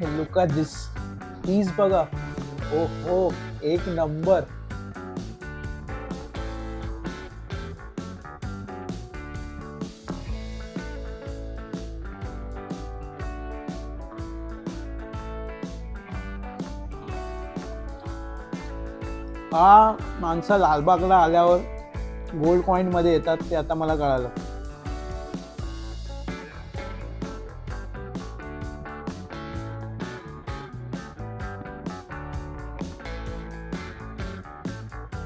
Look at this piece बघा. ओ हो, एक नंबर. हा माणसं लालबागला आल्यावर गोल्ड कॉईन मध्ये येतात ते आता मला कळालं.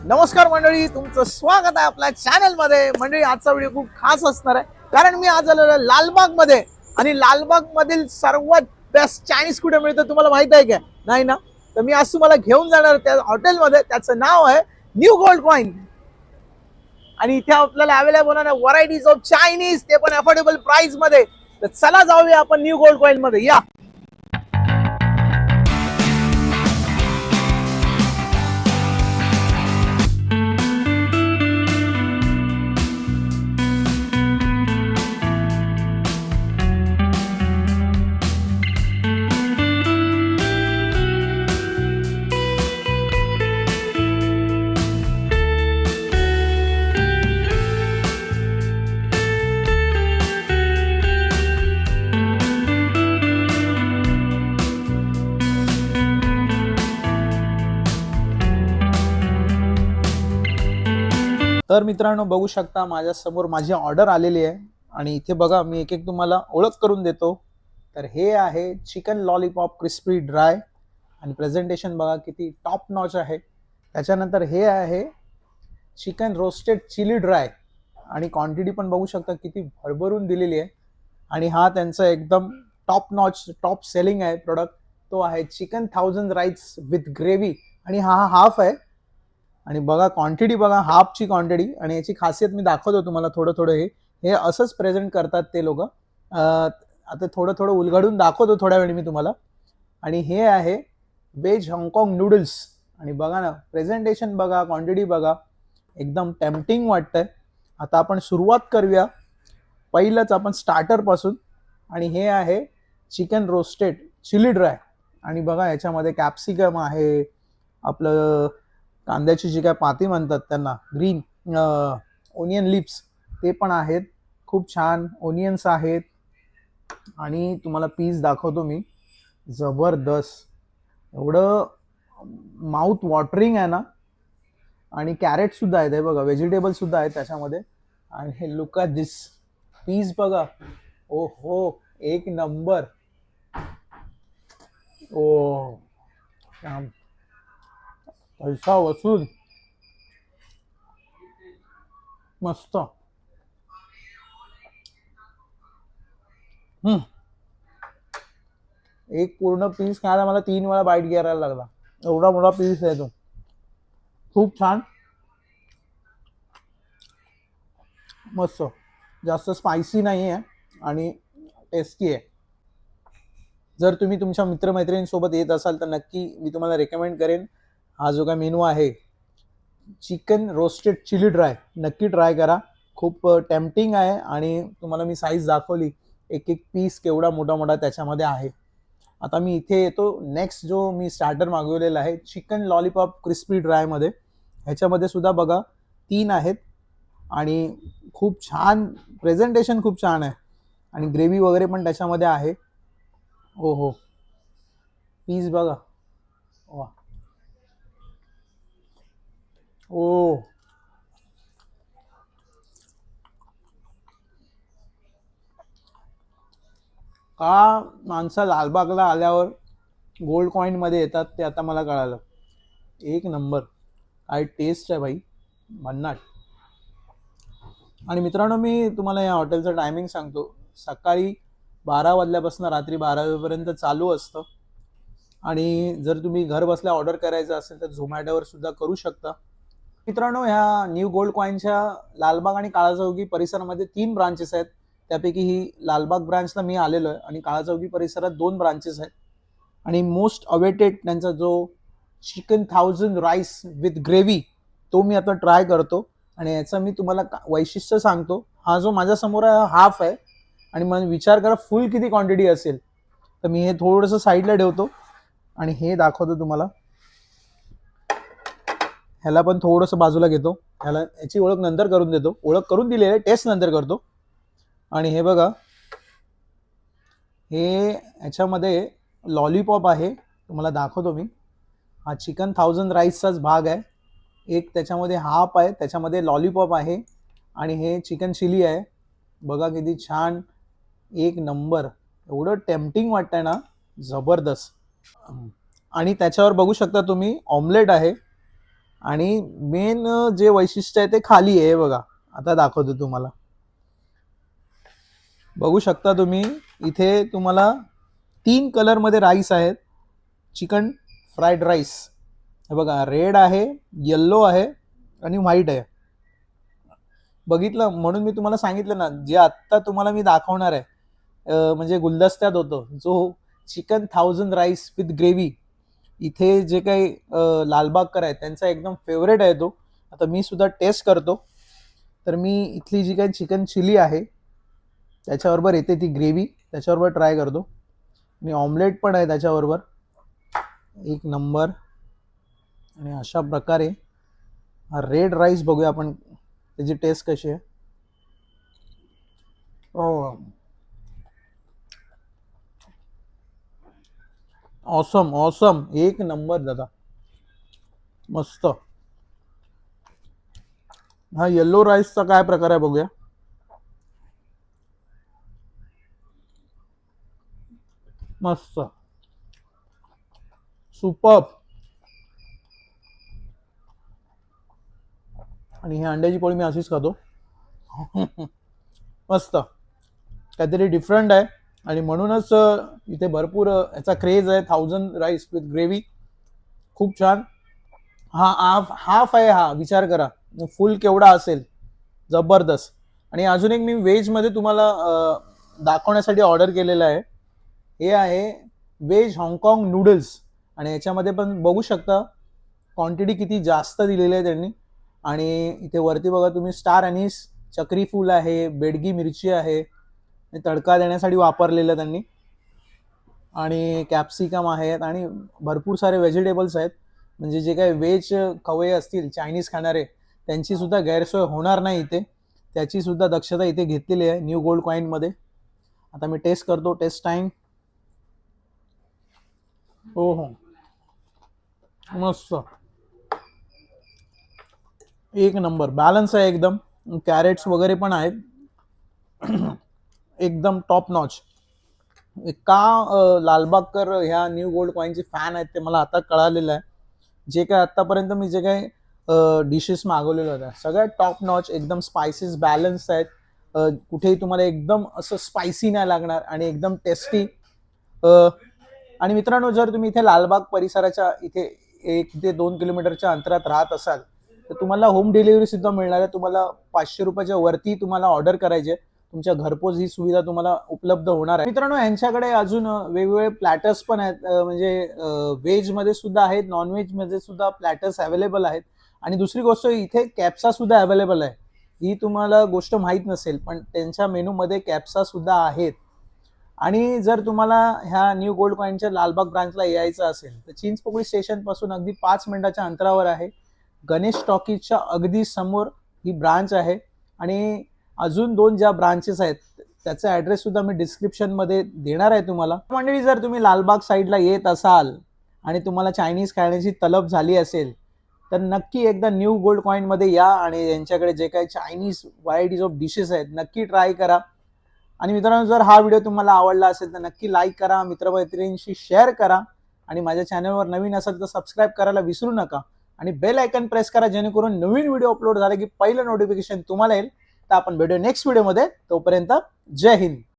नमस्कार मंडळी, तुमचं स्वागत आहे आपल्या चॅनल मध्ये. मंडळी, आजचा व्हिडिओ खूप खास असणार आहे कारण मी आज आलेलो आहे लालबाग मध्ये. आणि लालबाग मधील सर्वात बेस्ट चायनीज कुठे मिळतं तुम्हाला माहित आहे का? नाही ना? तर मी आज तुम्हाला घेऊन जाणार त्या हॉटेलमध्ये. त्याचं नाव आहे न्यू गोल्ड कॉईन. आणि इथे आपल्याला अवेलेबल होणार आहे व्हरायटीज ऑफ चायनीज, ते पण अफोर्डेबल प्राइस मध्ये. तर चला जाऊया आपण न्यू गोल्ड कॉईन मध्ये. या. तर मित्रांनो, बघू शकता माझ्या समोर माझी ऑर्डर आलेली आहे. आणि इथे बघा, मी एक एक तुम्हाला ओळख करून देतो. तर हे आहे चिकन लॉलीपॉप क्रिस्पी ड्राय. आणि प्रेझेंटेशन बघा किती टॉप नॉच आहे. त्याच्यानंतर हे आहे चिकन रोस्टेड चिली ड्राय. आणि क्वांटिटी पण बघू शकता किती भरभरून दिलेली आहे. आणि हा त्यांचा एकदम टॉप नॉच टॉप सेलिंग आहे प्रोडक्ट. तो आहे चिकन 1000 राईस विथ ग्रेव्ही. आणि हा हाफ आहे. आणि बघा क्वांटिटी बघा, हाफची क्वांटिटी. आणि याची खासियत मी दाखवतो तुम्हाला थोडं थोडं. हे असंच प्रेझेंट करतात ते लोक. आता थोडं थोडं उलगडून दाखवतो थोड्या वेळी मी तुम्हाला. आणि हे आहे वेज हाँगकाँग नूडल्स. आणि बघा ना, प्रेझेंटेशन बघा, क्वांटिटी बघा, एकदम टेम्पटिंग वाटतंय. आता आपण सुरुवात करूया पहिलंच आपण स्टार्टर पासून. आणि हे आहे चिकन रोस्टेड चिली ड्राय. आणि बघा याच्यामध्ये कॅप्सिकम आहे, आपलं कांद्याची जी काय पाती म्हणतात त्यांना, ग्रीन ओनियन लिप्स, ते पण आहेत. खूप छान ओनियन्स आहेत. आणि तुम्हाला पीस दाखवतो मी. जबरदस्त, एवढं माउथ वॉटरिंग आहे ना. आणि कॅरेट सुद्धा आहेत, हे बघा, व्हेजिटेबल सुद्धा आहेत त्याच्यामध्ये. आणि हे लुक ॲट दिस पीस बघा. ओ हो, एक नंबर. ओ पैसा वसूल, मस्त. एक पूर्ण पीस खायला मला 3 वेळा बाईट घ्यायला लागला, एवढा मोठा पीस आहे तो. खूप छान, मस्त. जास्त स्पायसी नाही आहे आणि टेस्टी आहे. जर तुम्ही तुमच्या मित्रमैत्रिणींसोबत येत असाल तर नक्की मी तुम्हाला रेकमेंड करेन हा जो काय मेनू आहे चिकन रोस्टेड चिली ड्राय, नक्की ट्राय करा. खूप टेम्पटिंग आहे. आणि तुम्हाला मी साईज दाखवली, एक एक पीस केवढा मोठा मोठा त्याच्यामध्ये आहे. आता मी इथे येतो. नेक्स्ट जो मी स्टार्टर मागवलेला आहे चिकन लॉलीपॉप क्रिस्पी ड्रायमध्ये. ह्याच्यामध्ये सुद्धा बघा 3 आहेत. आणि खूप छान प्रेझेंटेशन, खूप छान आहे. आणि ग्रेव्ही वगैरे पण त्याच्यामध्ये आहे. हो हो, पीस बघा. वा, ओ, का माणसं लालबागला आल्यावर गोल्ड कॉईन मध्ये येतात ते आता मला कळालं. एक नंबर, काय टेस्ट आहे भाई, भन्नाट. आणि मित्रांनो, मी तुम्हाला या हॉटेलचं टायमिंग सांगतो. सकाळी 12 वाजल्यापासून रात्री 12 वाजेपर्यंत चालू असतं. आणि जर तुम्ही घर बसल्या ऑर्डर करायचं असेल तर झोमॅटोवर सुद्धा करू शकता. मित्रांनो, ह्या न्यू गोल्ड कॉईनच्या लालबाग आणि काळाचौकी परिसरामध्ये 3 ब्रांचेस आहेत. त्यापैकी ही लालबाग ब्रांचला मी आलेलो आहे. आणि काळाचौकी परिसरात 2 ब्रांचेस आहेत. आणि मोस्ट अवेटेड त्यांचा जो चिकन 1000 राईस विथ ग्रेव्ही, तो मी आता ट्राय करतो. आणि याचं मी तुम्हाला वैशिष्ट्य सांगतो. हा जो माझ्या समोर आहे हाफ आहे. आणि मग विचार करा फुल किती क्वांटिटी असेल. तर मी हे थोडंसं साईडला ठेवतो आणि हे दाखवतो तुम्हाला. ह्याला पण थोडंसं बाजूला घेतो, ह्याला याची ओळख नंतर करून देतो, ओळख करून दिली आहे, टेस्ट नंतर करतो. आणि हे बघा, हे याच्यामध्ये लॉलीपॉप आहे, तुम्हाला दाखवतो मी. हा चिकन 1000 राईसचाच भाग आहे. एक त्याच्यामध्ये हाफ आहे, त्याच्यामध्ये लॉलीपॉप आहे आणि हे चिकन चिली आहे. बघा किती छान, एक नंबर, एवढं टेम्पटिंग वाटतंय ना, जबरदस्त. आणि त्याच्यावर बघू शकता तुम्ही ऑमलेट आहे आणि मेन जे वैशिष्ट्य आहे ते खाली आहे बघा. आता दाखवतो तुम्हाला. बघू शकता तुम्ही इथे तुम्हाला 3 कलरमध्ये राईस आहेत, चिकन फ्राईड राईस. हे बघा, रेड आहे, येल्लो आहे आणि व्हाईट आहे. बघितलं, म्हणून मी तुम्हाला सांगितलं ना, जे आत्ता तुम्हाला मी दाखवणार आहे म्हणजे गुलदस्त्यात होतो, जो चिकन 1000 राईस विथ ग्रेव्ही, इथे जे काही लालबागकर आहे त्यांचा एकदम फेवरेट आहे तो. आता मी सुद्धा टेस्ट करतो. तर मी इथली जी काही चिकन चिली आहे त्याच्याबरोबर येते ती ग्रेव्ही, त्याच्याबरोबर ट्राय करतो. आणि ऑमलेट पण आहे त्याच्याबरोबर, एक नंबर. आणि अशा प्रकारे हा रेड राईस बघूया आपण त्याची टेस्ट कशी आहे. ऑसम ऑसम, एक नंबर दादा, मस्त. हा येल्लो राईसचा काय प्रकार आहे बघूया. मस्त, सुपर. आणि ही अंड्याची पोळी मी अशीच खातो. मस्त, काहीतरी डिफरंट आहे आणि म्हणूनच इथे भरपूर याचा क्रेज आहे. 1000 राईस विथ ग्रेव्ही, खूप छान. हा हाफ हाफ आहे, हा विचार करा फुल केवढा असेल, जबरदस्त. आणि अजून एक मी व्हेजमध्ये तुम्हाला दाखवण्यासाठी ऑर्डर केलेलं आहे. हे आहे व्हेज हाँगकाँग नूडल्स आणि याच्यामध्ये पण बघू शकता क्वांटिटी किती जास्त दिलेली आहे त्यांनी. आणि इथे वरती बघा तुम्ही, स्टार अनीस, चक्री फूल आहे, बेडगी मिरची आहे, तडका देण्यासाठी वापरलेलं त्यांनी, आणि कॅप्सिकम आहेत आणि भरपूर सारे व्हेजिटेबल्स आहेत. म्हणजे जे काही व्हेज खवय्ये असतील, चायनीज खाणारे, त्यांची सुद्धा गैरसोय होणार नाही इथे, त्याची सुद्धा दक्षता इथे घेतलेली आहे न्यू गोल्ड कॉईनमध्ये. आता मी टेस्ट करतो, टेस्ट टाइम. हो हो, मस्त, एक नंबर, बॅलन्स आहे एकदम. कॅरेट्स वगैरे पण आहेत, एकदम टॉप नॉच. का लालबागकर ह्या न्यू गोल्ड कॉईनचे फॅन आहेत ते मला आता कळालेलं आहे. जे काय आतापर्यंत मी जे काही डिशेस मागवलेल्या होत्या सगळ्या टॉप नॉच, एकदम स्पायसेस बॅलन्स आहेत. कुठेही तुम्हाला एकदम असं स्पायसी नाही लागणार आणि एकदम टेस्टी. आणि मित्रांनो, जर तुम्ही इथे लालबाग परिसराच्या इथे 1 ते 2 किलोमीटरच्या अंतरात राहत असाल तर तुम्हाला होम डिलिव्हरी सुद्धा मिळणार आहे. तुम्हाला 500 रुपयाच्या वरती तुम्हाला ऑर्डर करायचे, तुमच्या घरपोच ही सुविधा तुम्हाला उपलब्ध होणार आहे. मित्रांनो, यांच्याकडे अजून वेगवेगळे प्लॅटर्स पण आहेत, म्हणजे व्हेजमध्ये सुद्धा आहेत, नॉनव्हेजमध्ये सुद्धा प्लॅटर्स अवेलेबल आहेत. आणि दुसरी गोष्ट, इथे कॅप्सा सुद्धा अवेलेबल आहे. ही तुम्हाला गोष्ट माहीत नसेल, पण त्यांच्या मेनूमध्ये कॅप्सा सुद्धा आहेत. आणि जर तुम्हाला ह्या न्यू गोल्ड कॉईनच्या लालबाग ब्रांचला यायचं असेल तर चिंचपोकळी स्टेशन पासून अगदी 5 मिनिटाच्या अंतरावर आहे. गणेश टॉकीजच्या अगदी समोर ही ब्रांच आहे. आणि अजून 2 ज्या ब्रांचेस आहेत त्याचा ॲड्रेस सुद्धा मी डिस्क्रिप्शनमध्ये देणार आहे तुम्हाला. मंडळी, जर तुम्ही लालबाग साईडला येत असाल आणि तुम्हाला चायनीज खाण्याची तलब झाली असेल तर नक्की एकदा न्यू गोल्ड कॉईनमध्ये या आणि यांच्याकडे जे काही चायनीज व्हरायटीज ऑफ डिशेस आहेत नक्की ट्राय करा. आणि मित्रांनो, जर हा व्हिडिओ तुम्हाला आवडला असेल तर नक्की लाईक करा, मित्रमैत्रिणींशी शेअर करा आणि माझ्या चॅनलवर नवीन असाल तर सबस्क्राईब करायला विसरू नका आणि बेल आयकन प्रेस करा, जेणेकरून नवीन व्हिडिओ अपलोड झाला की पहिलं नोटिफिकेशन तुम्हाला येईल. तर आपण भेटू नेक्स्ट व्हिडिओमध्ये. तोपर्यंत जय हिंद.